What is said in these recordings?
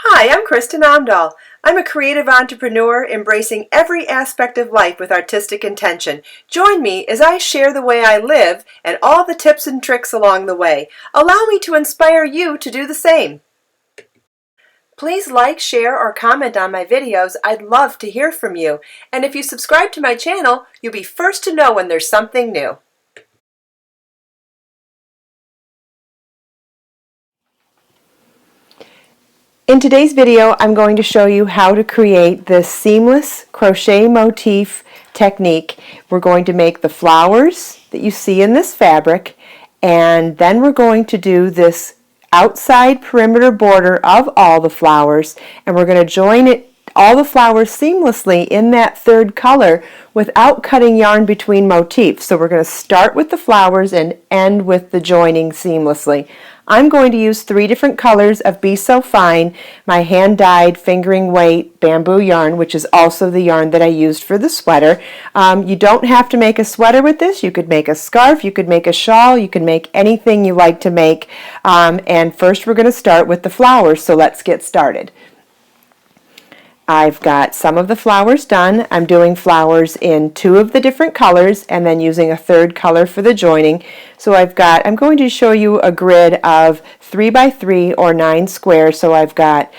Hi, I'm Kristin Omdahl. I'm a creative entrepreneur embracing every aspect of life with artistic intention. Join me as I share the way I live and all the tips and tricks along the way. Allow me to inspire you to do the same. Please like, share, or comment on my videos. I'd love to hear from you. And if you subscribe to my channel, you'll be first to know when there's something new. In today's video, I'm going to show you how to create this seamless crochet motif technique. We're going to make the flowers that you see in this fabric, and then we're going to do this outside perimeter border of all the flowers, and we're going to join all the flowers seamlessly in that third color without cutting yarn between motifs. So we're going to start with the flowers and end with the joining seamlessly. I'm going to use 3 different colors of Be So Fine, my hand-dyed fingering weight bamboo yarn, which is also the yarn that I used for the sweater. You don't have to make a sweater with this. You could make a scarf, you could make a shawl, you can make anything you like to make. And first we're going to start with the flowers, so let's get started. I've got some of the flowers done. I'm doing flowers in 2 of the different colors and then using a third color for the joining. So I'm going to show you a grid of 3 by 3 or 9 squares. So I've got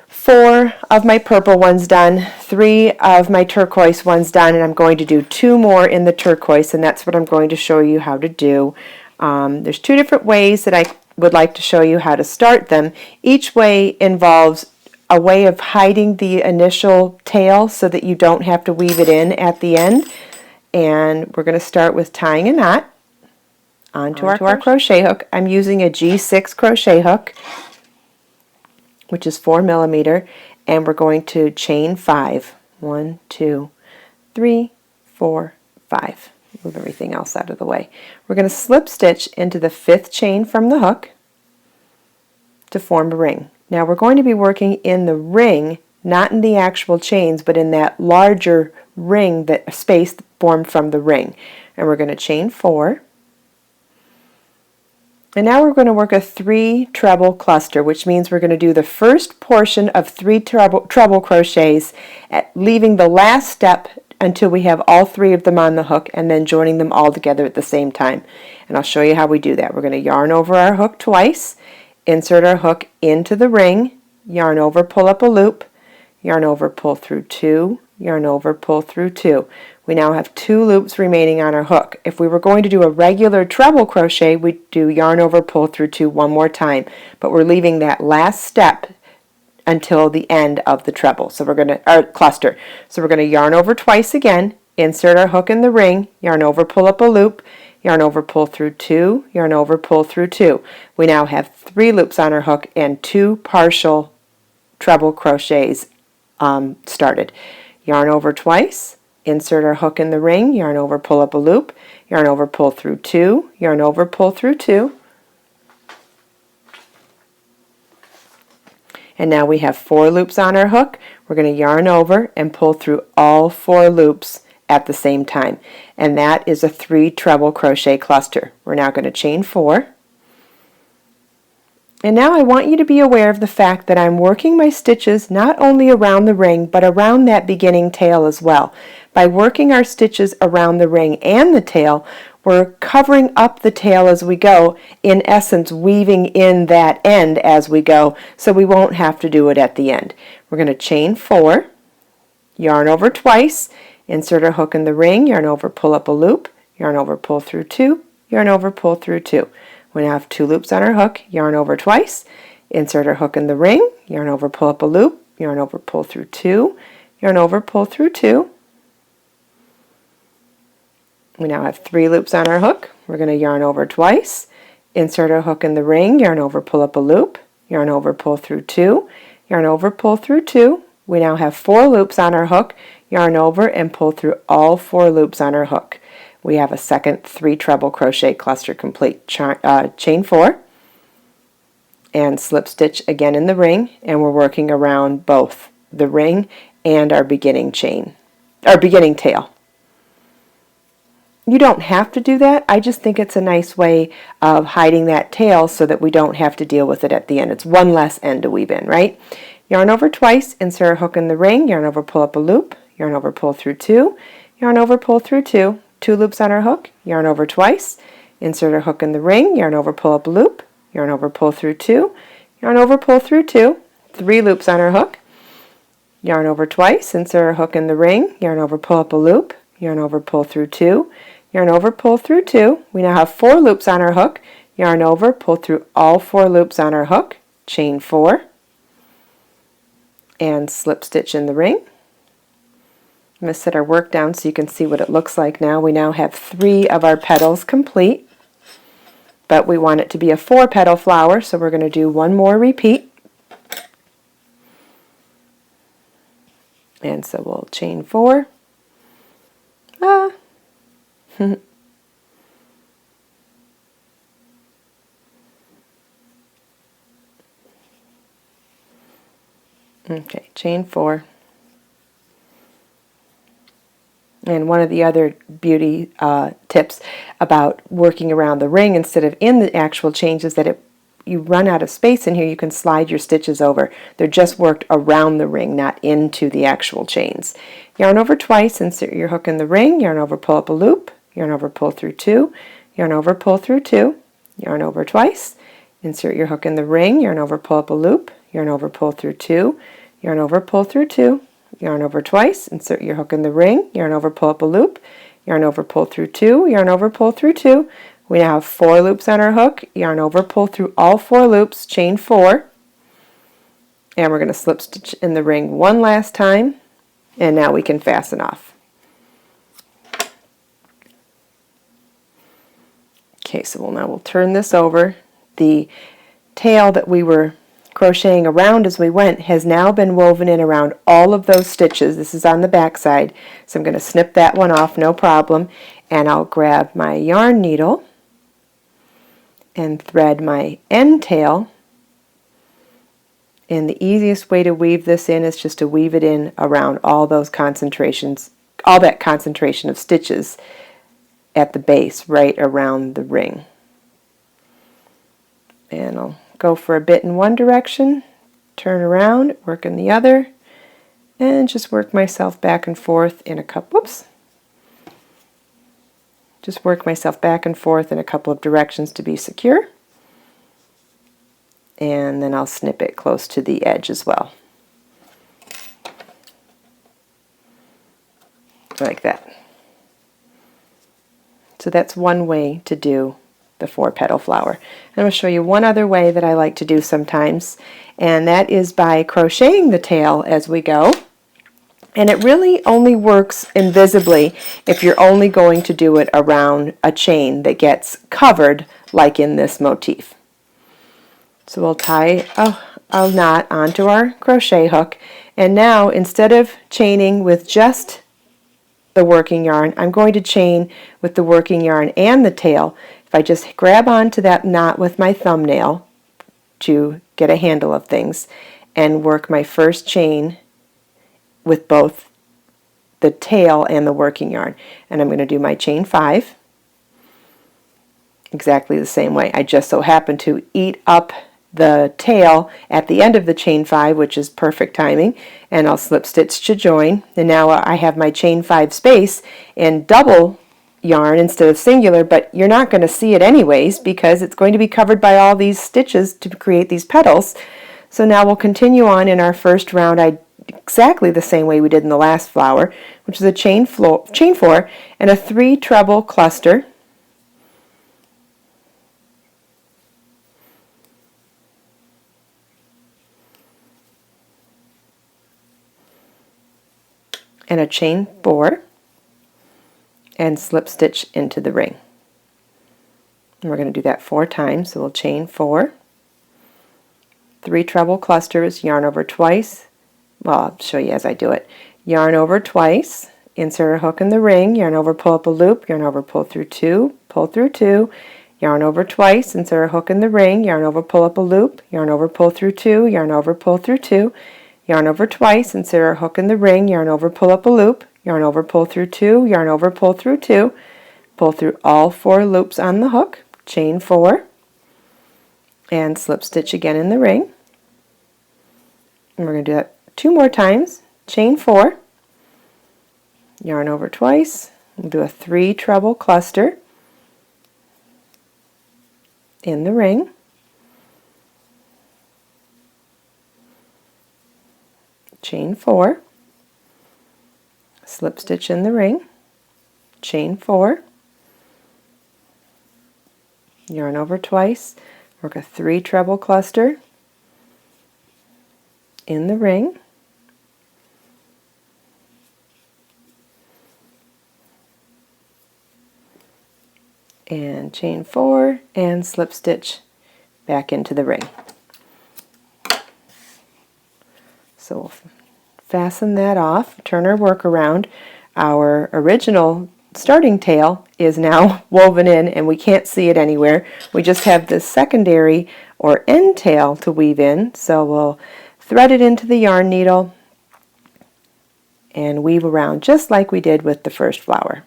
4 of my purple ones done, 3 of my turquoise ones done, and I'm going to do 2 more in the turquoise, and that's what I'm going to show you how to do. There's 2 different ways that I would like to show you how to start them. Each way involves a way of hiding the initial tail so that you don't have to weave it in at the end. And we're going to start with tying a knot onto our crochet hook. I'm using a G6 crochet hook, which is 4 millimeter, and we're going to chain 5. 1, 2, 3, 4, 5. Move everything else out of the way. We're going to slip stitch into the 5th chain from the hook to form a ring. Now we're going to be working in the ring, not in the actual chains, but in that larger ring, that space formed from the ring. And we're going to chain 4. And now we're going to work a 3 treble cluster, which means we're going to do the first portion of 3 treble crochets, leaving the last step until we have all 3 of them on the hook, and then joining them all together at the same time. And I'll show you how we do that. We're going to yarn over our hook twice, insert our hook into the ring, yarn over, pull up a loop, yarn over, pull through 2, yarn over, pull through 2. We now have 2 loops remaining on our hook. If we were going to do a regular treble crochet, we'd do yarn over, pull through 2 one more time, but we're leaving that last step until the end of the treble. So we're going to cluster. So we're going to yarn over twice again, insert our hook in the ring, yarn over, pull up a loop, yarn over, pull through 2, yarn over, pull through 2. We now have 3 loops on our hook and 2 partial treble crochets started. Yarn over twice, insert our hook in the ring, yarn over, pull up a loop, yarn over, pull through 2, yarn over, pull through 2. And now we have 4 loops on our hook. We're going to yarn over and pull through all 4 loops at the same time, and that is a 3 treble crochet cluster. We're now going to chain 4, and now I want you to be aware of the fact that I'm working my stitches not only around the ring but around that beginning tail as well. By working our stitches around the ring and the tail, we're covering up the tail as we go, in essence weaving in that end as we go, so we won't have to do it at the end. We're going to chain 4, yarn over twice, insert our hook in the ring, yarn over, pull up a loop, yarn over, pull through 2, yarn over, pull through 2. We now have 2 loops on our hook, yarn over twice, insert our hook in the ring, yarn over, pull up a loop, yarn over, pull through 2, yarn over, pull through 2. We now have 3 loops on our hook. We're going to yarn over twice, insert our hook in the ring, yarn over, pull up a loop, yarn over, pull through 2, yarn over, pull through 2. We now have 4 loops on our hook, yarn over and pull through all 4 loops on our hook. We have a second 3 treble crochet cluster complete. Chain 4 and slip stitch again in the ring, and we're working around both the ring and our beginning tail. You don't have to do that. I just think it's a nice way of hiding that tail so that we don't have to deal with it at the end. It's one less end to weave in, right? Yarn over twice, insert a hook in the ring, yarn over, pull up a loop, yarn over, pull through two, yarn over, pull through two, two loops on our hook, yarn over twice, insert a hook in the ring, yarn over, pull up a loop, yarn over, pull through two, yarn over, pull through two, three loops on our hook, yarn over twice, insert a hook in the ring, yarn over, pull up a loop, yarn over, pull through two, yarn over, pull through two. We now have four loops on our hook, yarn over, pull through all four loops on our hook, chain four, and slip stitch in the ring. I'm going to set our work down so you can see what it looks like now. We now have 3 of our petals complete, but we want it to be a 4-petal flower, so we're going to do one more repeat. And so we'll chain 4. Okay, chain 4. And one of the other beauty tips about working around the ring instead of in the actual chains is that you run out of space in here, you can slide your stitches over. They're just worked around the ring, not into the actual chains. Yarn over twice, insert your hook in the ring, yarn over, pull up a loop, yarn over, pull through two, yarn over, pull through two, yarn over twice, insert your hook in the ring, yarn over, pull up a loop, yarn over, pull through two, yarn over, pull through two, yarn over twice, insert your hook in the ring, yarn over, pull up a loop, yarn over, pull through two, yarn over, pull through two. We now have 4 loops on our hook, yarn over, pull through all 4 loops, chain 4, and we're going to slip stitch in the ring one last time, and now we can fasten off. Okay, so we'll turn this over. The tail that we were crocheting around as we went has now been woven in around all of those stitches. This is on the back side, so I'm going to snip that one off, no problem, and I'll grab my yarn needle and thread my end tail. And the easiest way to weave this in is just to weave it in around all those concentrations, all that concentration of stitches at the base, right around the ring. And I'll go for a bit in one direction, turn around, work in the other, and just work myself back and forth in a couple, just work myself back and forth in a couple of directions to be secure. And then I'll snip it close to the edge as well. Like that. So that's one way to do the 4-petal flower. And I'm going to show you one other way that I like to do sometimes, and that is by crocheting the tail as we go. And it really only works invisibly if you're only going to do it around a chain that gets covered, like in this motif. So we'll tie a knot onto our crochet hook, and now instead of chaining with just the working yarn, I'm going to chain with the working yarn and the tail. If I just grab onto that knot with my thumbnail to get a handle of things and work my first chain with both the tail and the working yarn, and I'm going to do my chain 5 exactly the same way. I just so happen to eat up the tail at the end of the chain 5, which is perfect timing, and I'll slip stitch to join, and now I have my chain 5 space in double yarn instead of singular, but you're not going to see it anyways because it's going to be covered by all these stitches to create these petals. So now we'll continue on in our first round exactly the same way we did in the last flower, which is a chain 4 and a 3 treble cluster. And a chain 4 and slip stitch into the ring. And we're going to do that 4 times, so we'll chain 4, 3 treble clusters, yarn over twice. Well, I'll show you as I do it. Yarn over twice, insert a hook in the ring, yarn over, pull up a loop, yarn over, pull through 2, pull through 2, yarn over twice, insert a hook in the ring, yarn over, pull up a loop, yarn over, pull through 2, yarn over, pull through 2, yarn over twice, insert a hook in the ring, yarn over, pull up a loop, yarn over, pull through 2, yarn over, pull through 2, pull through all 4 loops on the hook, chain 4, and slip stitch again in the ring. And we're going to do that 2 more times, chain 4, yarn over twice, we'll do a 3 treble cluster in the ring, chain 4, slip stitch in the ring, chain 4, yarn over twice, work a 3 treble cluster in the ring, and chain 4 and slip stitch back into the ring. So we'll fasten that off, turn our work around. Our original starting tail is now woven in and we can't see it anywhere. We just have this secondary or end tail to weave in, so we'll thread it into the yarn needle and weave around just like we did with the first flower.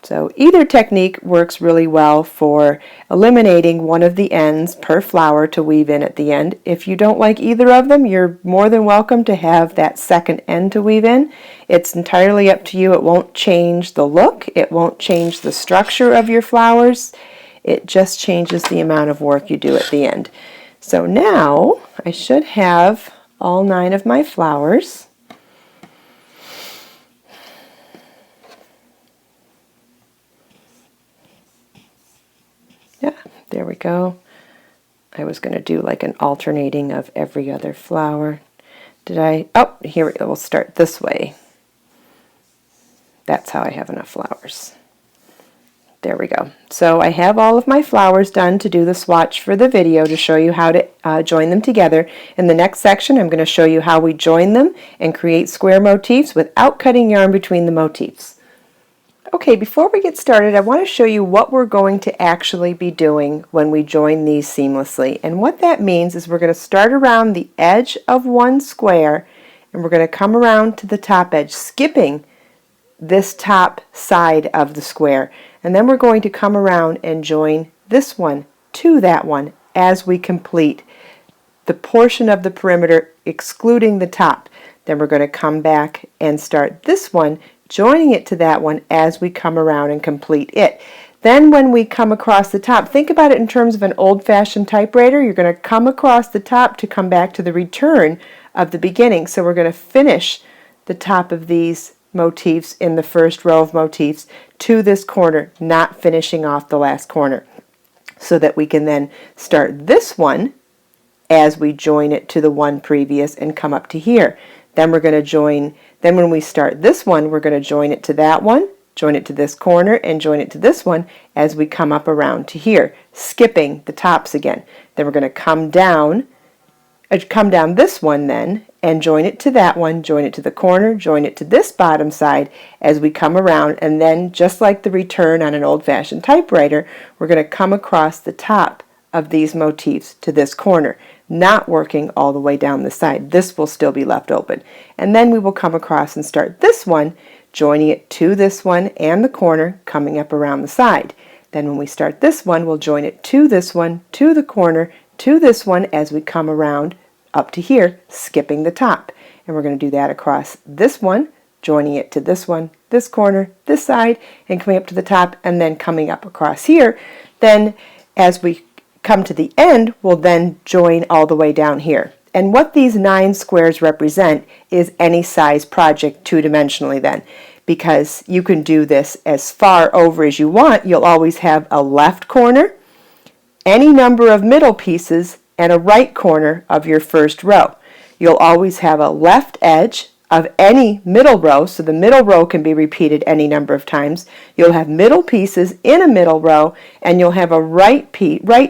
So either technique works really well for eliminating one of the ends per flower to weave in at the end. If you don't like either of them, you're more than welcome to have that second end to weave in. It's entirely up to you. It won't change the look. It won't change the structure of your flowers. It just changes the amount of work you do at the end. So now I should have all 9 of my flowers. Yeah, there we go. I was going to do like an alternating of every other flower. Did I? Oh, here we go. We'll start this way. That's how I have enough flowers. There we go. So I have all of my flowers done to do the swatch for the video to show you how to join them together. In the next section, I'm going to show you how we join them and create square motifs without cutting yarn between the motifs. Okay, before we get started, I want to show you what we're going to actually be doing when we join these seamlessly. And what that means is we're going to start around the edge of one square and we're going to come around to the top edge, skipping this top side of the square. And then we're going to come around and join this one to that one as we complete the portion of the perimeter excluding the top. Then we're going to come back and start this one, joining it to that one as we come around and complete it. Then when we come across the top, think about it in terms of an old-fashioned typewriter. You're going to come across the top to come back to the return of the beginning. So we're going to finish the top of these motifs in the first row of motifs to this corner, not finishing off the last corner, so that we can then start this one as we join it to the one previous and come up to here. Then we're going to join, then when we start this one, we're going to join it to that one, join it to this corner, and join it to this one as we come up around to here, skipping the tops again. Then we're going to come down this one then, and join it to that one, join it to the corner, join it to this bottom side as we come around, and then just like the return on an old-fashioned typewriter, we're going to come across the top of these motifs to this corner, not working all the way down the side. This will still be left open. And then we will come across and start this one, joining it to this one and the corner, coming up around the side. Then when we start this one, we'll join it to this one, to the corner, to this one as we come around up to here, skipping the top. And we're going to do that across this one, joining it to this one, this corner, this side, and coming up to the top, and then coming up across here. Then as we come to the end, we'll then join all the way down here. And what these 9 squares represent is any size project two-dimensionally then, because you can do this as far over as you want. You'll always have a left corner, any number of middle pieces, and a right corner of your first row. You'll always have a left edge of any middle row, so the middle row can be repeated any number of times. You'll have middle pieces in a middle row, and you'll have a right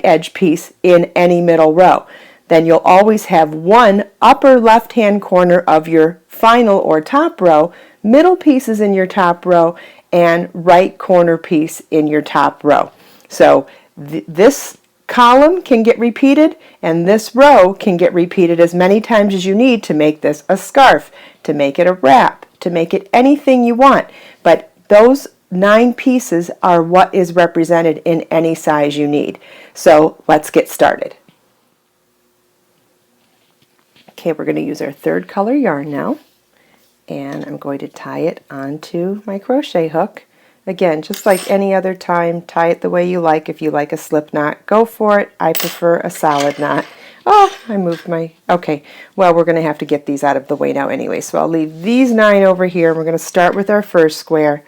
edge piece in any middle row. Then you'll always have one upper left-hand corner of your final or top row, middle pieces in your top row, and right corner piece in your top row. So this column can get repeated, and this row can get repeated as many times as you need to make this a scarf, to make it a wrap, to make it anything you want. But those 9 pieces are what is represented in any size you need. So let's get started. Okay, we're going to use our third color yarn now, and I'm going to tie it onto my crochet hook. Again, just like any other time, tie it the way you like. If you like a slip knot, go for it. I prefer a solid knot. Oh, I moved my, okay, well, we're going to have to get these out of the way now anyway, so I'll leave these 9 over here. We're going to start with our first square,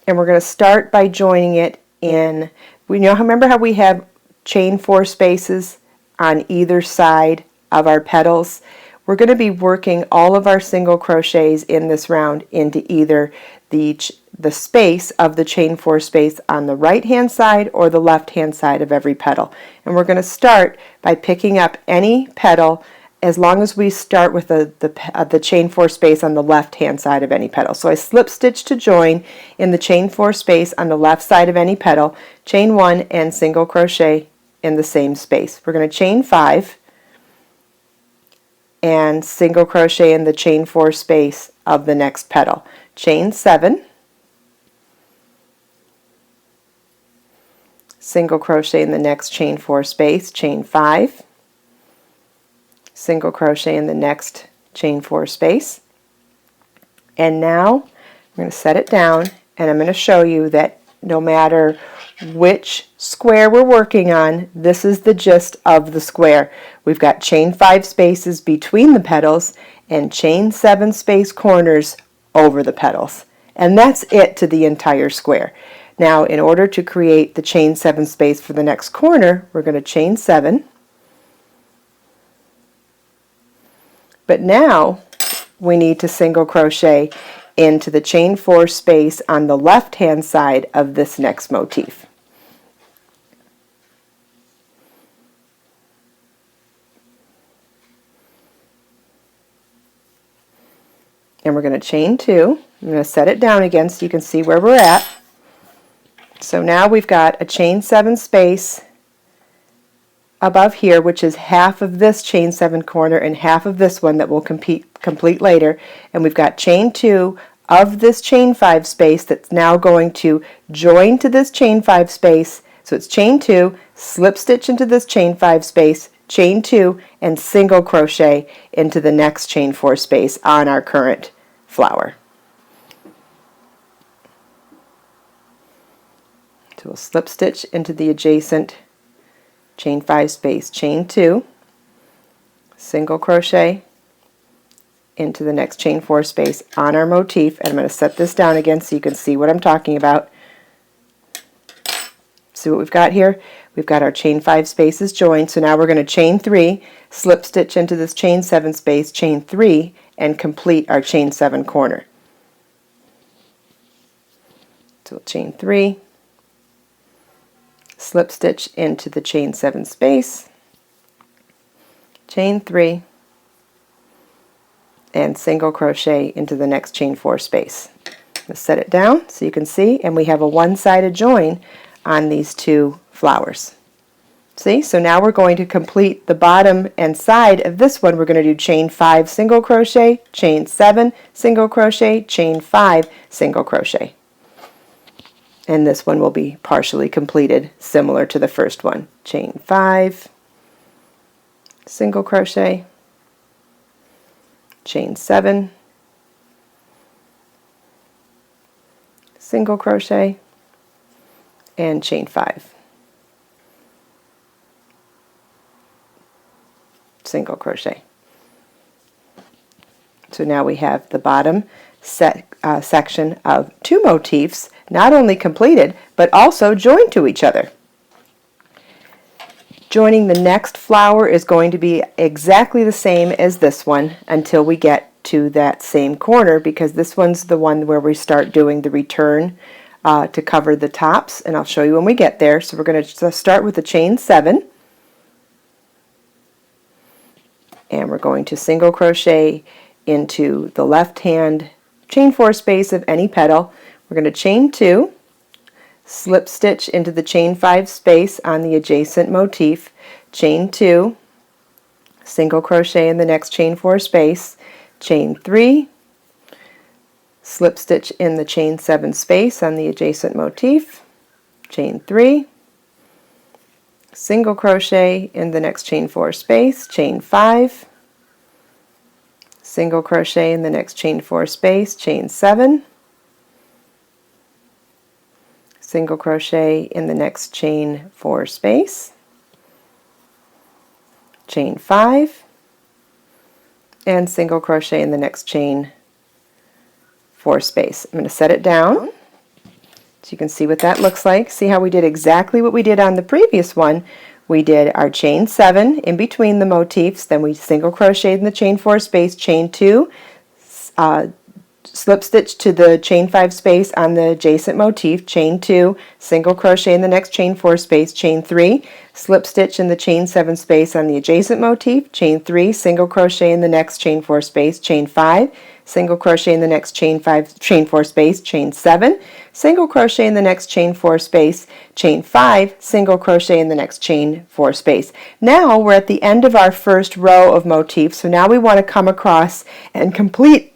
and we're going to start by joining it in, remember how we have chain 4 spaces on either side of our petals? We're going to be working all of our single crochets in this round into either the space of the chain 4 space on the right hand side or the left hand side of every petal. And we're going to start by picking up any petal as long as we start with the chain 4 space on the left hand side of any petal. So I slip stitch to join in the chain 4 space on the left side of any petal, chain 1 and single crochet in the same space. We're going to chain 5 and single crochet in the chain 4 space of the next petal. Chain 7, single crochet in the next chain 4 space, chain 5, single crochet in the next chain 4 space. And now I'm going to set it down, and I'm going to show you that no matter which square we're working on, this is the gist of the square. We've got chain 5 spaces between the petals and chain 7 space corners over the petals. And that's it to the entire square. Now, in order to create the chain 7 space for the next corner, we're going to chain 7. But now we need to single crochet into the chain 4 space on the left hand side of this next motif. And we're going to chain 2. I'm going to set it down again so you can see where we're at. So now we've got a chain 7 space above here, which is half of this chain 7 corner and half of this one that we'll complete later. And we've got chain 2 of this chain 5 space that's now going to join to this chain 5 space. So it's chain 2, slip stitch into this chain 5 space, chain 2, and single crochet into the next chain 4 space on our current flower. So we'll slip stitch into the adjacent chain 5 space, chain 2, single crochet into the next chain 4 space on our motif. And I'm going to set this down again so you can see what I'm talking about. See what we've got here? We've got our chain 5 spaces joined, so now we're going to chain 3, slip stitch into this chain 7 space, chain 3, and complete our chain 7 corner. So we'll chain 3, slip stitch into the chain 7 space, chain 3, and single crochet into the next chain 4 space. Let's set it down so you can see, and we have a one-sided join on these two flowers. See, so now we're going to complete the bottom and side of this one. We're going to do chain 5 single crochet, chain 7 single crochet, chain 5 single crochet. And this one will be partially completed similar to the first one. Chain 5 single crochet, chain 7 single crochet, and chain 5 single crochet. So now we have the bottom section of 2 motifs not only completed but also joined to each other. Joining the next flower is going to be exactly the same as this one until we get to that same corner, because this one's the one where we start doing the return to cover the tops, and I'll show you when we get there. So we're going to start with the chain 7, and we're going to single crochet into the left hand chain 4 space of any petal. We're going to chain 2, slip stitch into the chain 5 space on the adjacent motif, chain 2, single crochet in the next chain 4 space, chain 3, slip stitch in the chain 7 space on the adjacent motif, chain 3, single crochet in the next chain 4 space, chain 5, single crochet in the next chain 4 space, chain 7, single crochet in the next chain 4 space, chain 5, and single crochet in the next chain 4 space. I'm going to set it down so you can see what that looks like. See how we did exactly what we did on the previous one. We did our chain 7 in between the motifs, then we single crocheted in the chain 4 space, chain 2, slip stitch to the chain 5 space on the adjacent motif, chain 2, single crochet in the next chain 4 space, chain 3, slip stitch in the chain 7 space on the adjacent motif, chain 3, single crochet in the next chain 4 space, chain 5, single crochet in the next chain 4 space, chain 7, single crochet in the next chain 4 space, chain 5, single crochet in the next chain 4 space. Now we're at the end of our first row of motifs, so now we want to come across and complete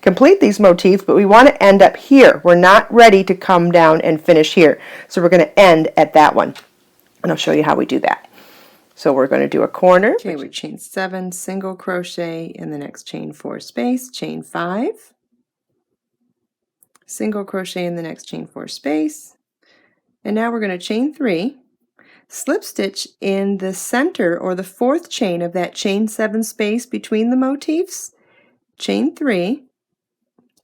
complete these motifs, but we want to end up here. We're not ready to come down and finish here. So we're going to end at that one. And I'll show you how we do that. So we're going to do a corner. Okay, we chain 7, single crochet in the next chain 4 space, chain 5, single crochet in the next chain 4 space, and now we're going to chain 3, slip stitch in the center or the 4th chain of that chain 7 space between the motifs, chain 3,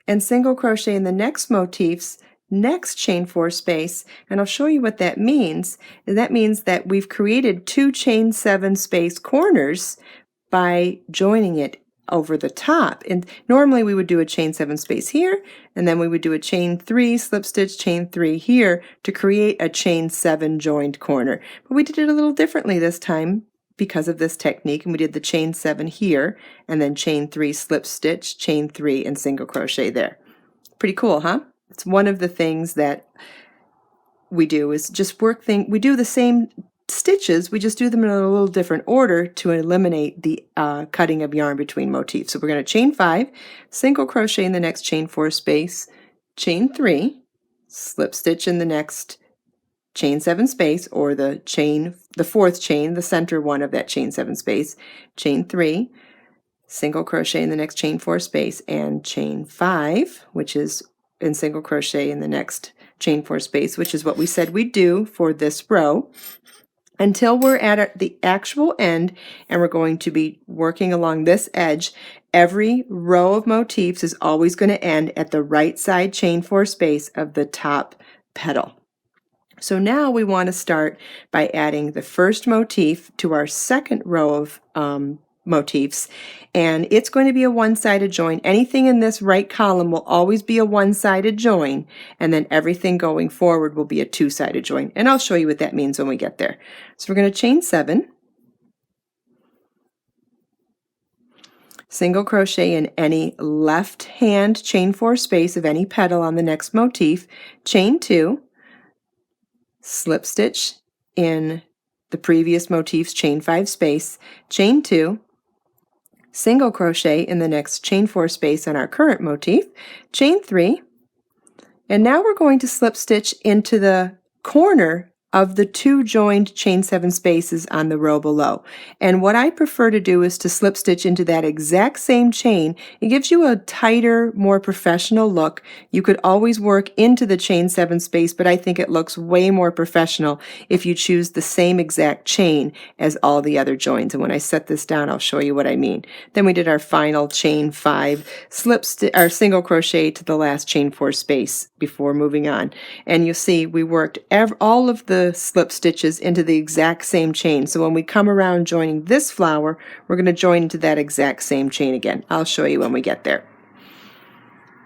and single crochet in the next motif's next chain 4 space, and I'll show you what that means. And that means that we've created 2 chain 7 space corners by joining it over the top. And normally we would do a chain 7 space here, and then we would do a chain 3 slip stitch, chain 3 here to create a chain 7 joined corner. But we did it a little differently this time because of this technique, and we did the chain 7 here and then chain 3 slip stitch, chain 3, and single crochet there. Pretty cool, huh? It's one of the things that we do is just we do the same stitches, we just do them in a little different order to eliminate the cutting of yarn between motifs. So we're going to chain 5, single crochet in the next chain 4 space, chain 3, slip stitch in the next chain 7 space, or the 4th chain, the center one of that chain 7 space, chain 3, single crochet in the next chain 4 space, and chain 5, which is in single crochet in the next chain 4 space, which is what we said we'd do for this row, until we're at the actual end, and we're going to be working along this edge. Every row of motifs is always going to end at the right side chain 4 space of the top petal. So now we want to start by adding the first motif to our second row of motifs, and it's going to be a one-sided join. Anything in this right column will always be a one-sided join, and then everything going forward will be a two-sided join, and I'll show you what that means when we get there. So we're going to chain 7, single crochet in any left hand chain 4 space of any petal on the next motif, chain 2, slip stitch in the previous motif's chain 5 space, chain 2, single crochet in the next chain 4 space on our current motif, chain 3, and now we're going to slip stitch into the corner of the 2 joined chain 7 spaces on the row below. And what I prefer to do is to slip stitch into that exact same chain. It gives you a tighter, more professional look. You could always work into the chain 7 space, but I think it looks way more professional if you choose the same exact chain as all the other joins. And when I set this down, I'll show you what I mean. Then we did our final chain 5 our single crochet to the last chain 4 space before moving on. And you'll see we worked all of the slip stitches into the exact same chain. So when we come around joining this flower, we're going to join into that exact same chain again. I'll show you when we get there.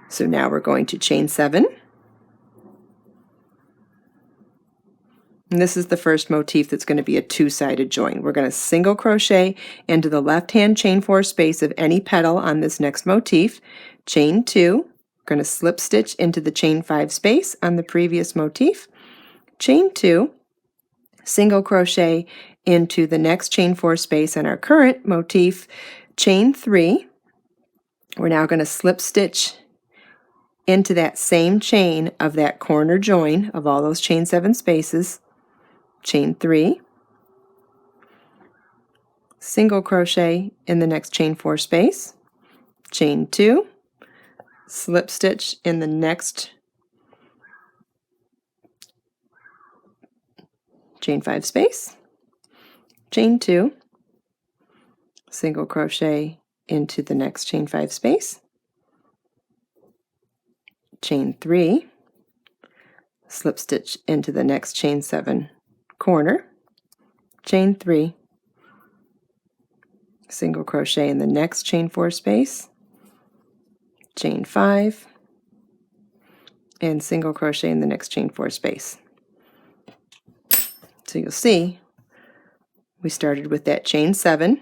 So now we're going to chain 7. And this is the first motif that's going to be a two-sided join. We're going to single crochet into the left-hand chain 4 space of any petal on this next motif, chain 2, we're going to slip stitch into the chain 5 space on the previous motif, chain 2, single crochet into the next chain 4 space on our current motif, chain 3. We're now going to slip stitch into that same chain of that corner join of all those chain 7 spaces, chain 3, single crochet in the next chain 4 space, chain 2, slip stitch in the next chain 5 space, chain 2, single crochet into the next chain 5 space, chain 3, slip stitch into the next chain 7 corner, chain 3, single crochet in the next chain 4 space, chain 5, and single crochet in the next chain 4 space. So you'll see we started with that chain 7,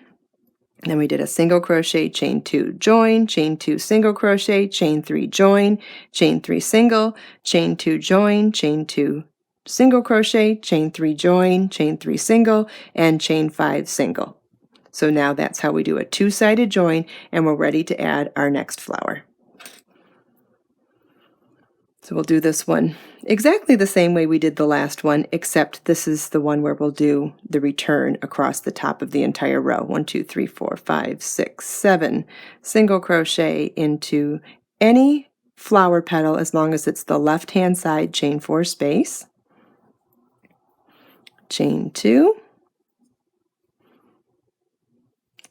then we did a single crochet, chain 2 join, chain 2 single crochet, chain 3 join, chain 3 single, chain 2 join, chain 2 single crochet, chain 3 join, chain 3 single, and chain 5 single. So now that's how we do a two-sided join, and we're ready to add our next flower. So we'll do this one exactly the same way we did the last one, except this is the one where we'll do the return across the top of the entire row. 1, 2, 3, 4, 5, 6, 7. Single crochet into any flower petal as long as it's the left-hand side, chain 4 space, chain 2,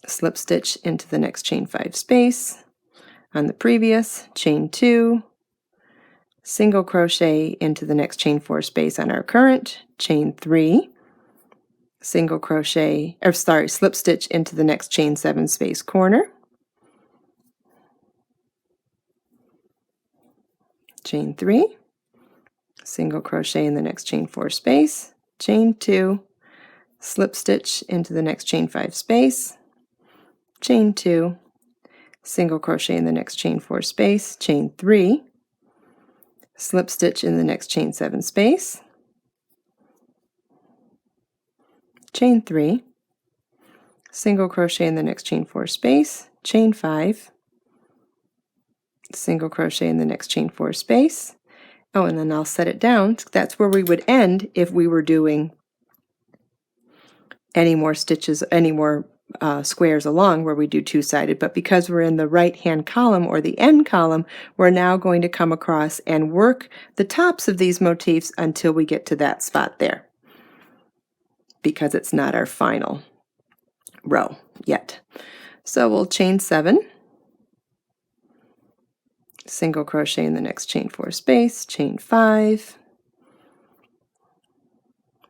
slip stitch into the next chain 5 space. On the previous, chain 2, single crochet into the next chain 4 space on our current, chain 3, single crochet, slip stitch into the next chain 7 space corner, chain 3, single crochet in the next chain 4 space, chain 2, slip stitch into the next chain 5 space, chain 2, single crochet in the next chain 4 space, chain 3, slip stitch in the next chain 7 space, chain 3, single crochet in the next chain 4 space, chain 5, single crochet in the next chain 4 space. Oh, and then I'll set it down. That's where we would end if we were doing any more stitches, any more squares along where we do two-sided, but because we're in the right-hand column or the end column, we're now going to come across and work the tops of these motifs until we get to that spot there, because it's not our final row yet. So we'll chain 7, single crochet in the next chain 4 space, chain 5,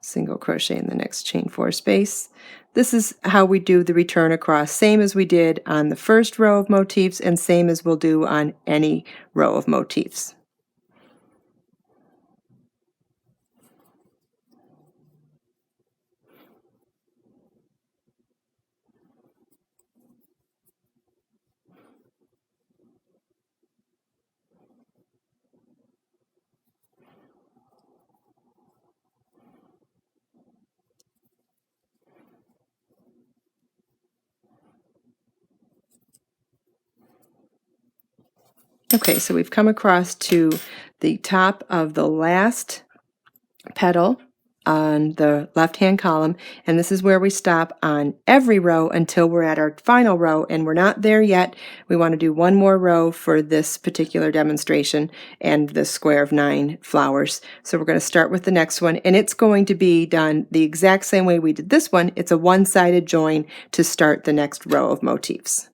single crochet in the next chain 4 space. This is how we do the return across, same as we did on the first row of motifs and same as we'll do on any row of motifs. Okay, so we've come across to the top of the last petal on the left-hand column, and this is where we stop on every row until we're at our final row, and we're not there yet. We want to do one more row for this particular demonstration and the square of 9 flowers. So we're going to start with the next one, and it's going to be done the exact same way we did this one. It's a one-sided join to start the next row of motifs.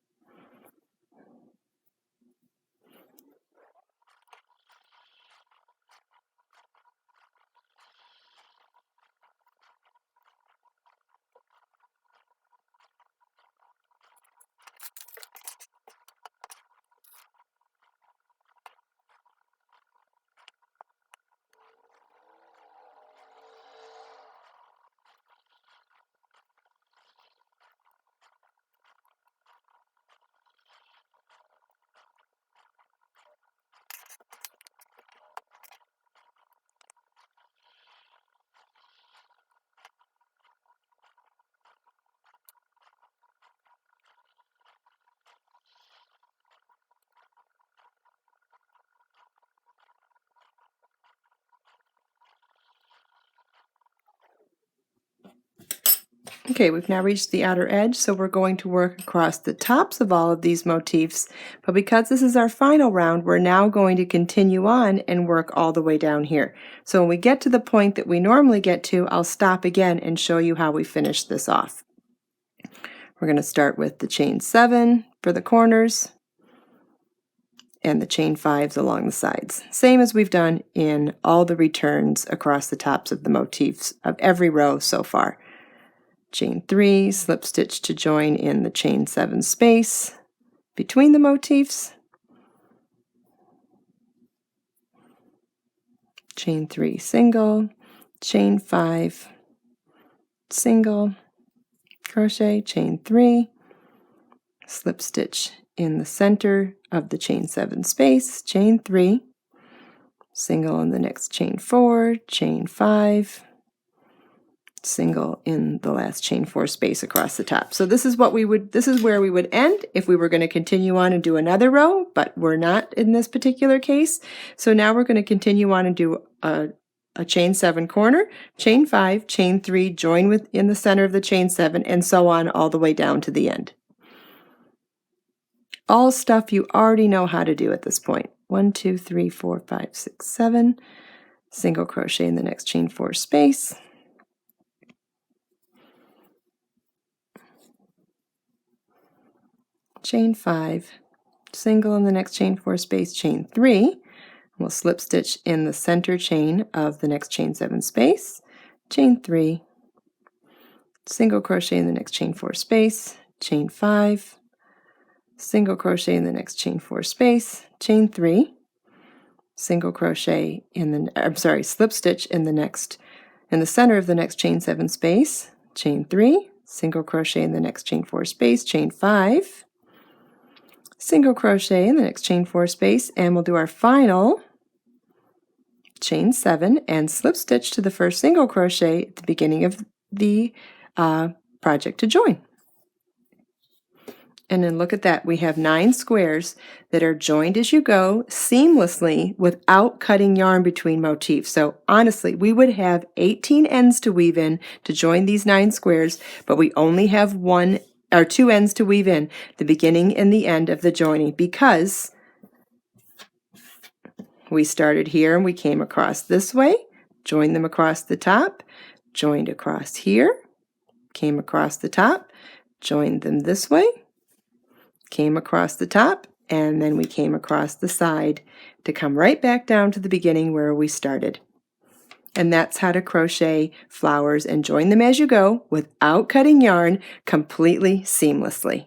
Okay, we've now reached the outer edge, so we're going to work across the tops of all of these motifs, but because this is our final round, we're now going to continue on and work all the way down here. So when we get to the point that we normally get to, I'll stop again and show you how we finish this off. We're going to start with the chain 7 for the corners and the chain 5s along the sides. Same as we've done in all the returns across the tops of the motifs of every row so far. Chain 3, slip stitch to join in the chain 7 space between the motifs. Chain 3 single, chain 5 single, crochet, chain 3, slip stitch in the center of the chain 7 space, chain 3, single in the next chain 4, chain 5, single in the last chain 4 space across the top. So this is where we would end if we were going to continue on and do another row, but we're not in this particular case. So now we're going to continue on and do a chain 7 corner, chain 5, chain 3, join in the center of the chain 7, and so on all the way down to the end. All stuff you already know how to do at this point. 1, 2, 3, 4, 5, 6, 7, single crochet in the next chain 4 space, chain 5, single in the next chain 4 space, chain 3, we'll slip stitch in the center chain of the next chain 7 space, chain 3, single crochet in the next chain 4 space, chain 5, single crochet in the next chain 4 space, chain 3, single crochet in the slip stitch in the center of the next chain 7 space, chain 3, single crochet in the next chain 4 space, chain 5, single crochet in the next chain 4 space, and we'll do our final chain 7 and slip stitch to the first single crochet at the beginning of the project to join. And then look at that, we have 9 squares that are joined as you go seamlessly without cutting yarn between motifs. So honestly, we would have 18 ends to weave in to join these 9 squares, but we only have 2 ends to weave in, the beginning and the end of the joining, because we started here and we came across this way, joined them across the top, joined across here, came across the top, joined them this way, came across the top, and then we came across the side to come right back down to the beginning where we started. And that's how to crochet flowers and join them as you go without cutting yarn completely seamlessly.